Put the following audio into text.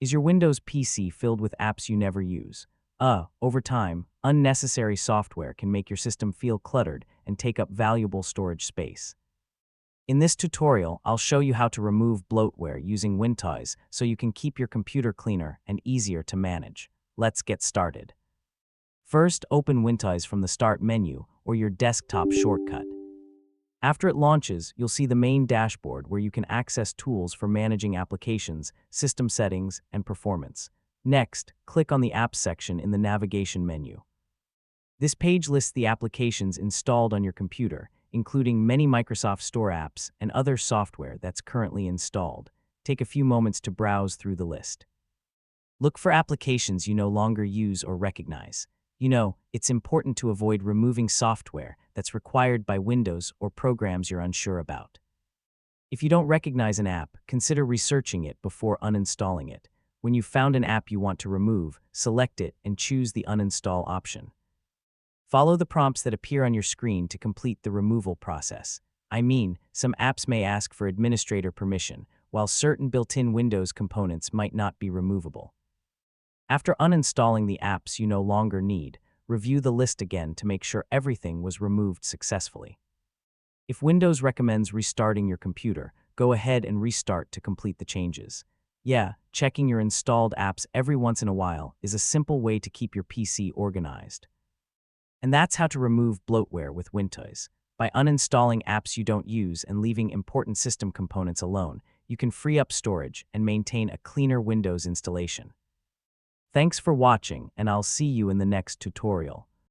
Is your Windows PC filled with apps you never use? Over time, unnecessary software can make your system feel cluttered and take up valuable storage space. In this tutorial, I'll show you how to remove bloatware using Wintoys so you can keep your computer cleaner and easier to manage. Let's get started. First, open Wintoys from the Start menu or your desktop shortcut. After it launches, you'll see the main dashboard where you can access tools for managing applications, system settings, and performance. Next, click on the Apps section in the navigation menu. This page lists the applications installed on your computer, including many Microsoft Store apps and other software that's currently installed. Take a few moments to browse through the list. Look for applications you no longer use or recognize. It's important to avoid removing software that's required by Windows or programs you're unsure about. If you don't recognize an app, consider researching it before uninstalling it. When you've found an app you want to remove, select it and choose the uninstall option. Follow the prompts that appear on your screen to complete the removal process. Some apps may ask for administrator permission, while certain built-in Windows components might not be removable. After uninstalling the apps you no longer need, review the list again to make sure everything was removed successfully. If Windows recommends restarting your computer, go ahead and restart to complete the changes. Checking your installed apps every once in a while is a simple way to keep your PC organized. And that's how to remove bloatware with Wintoys. By uninstalling apps you don't use and leaving important system components alone, you can free up storage and maintain a cleaner Windows installation. Thanks for watching, and I'll see you in the next tutorial.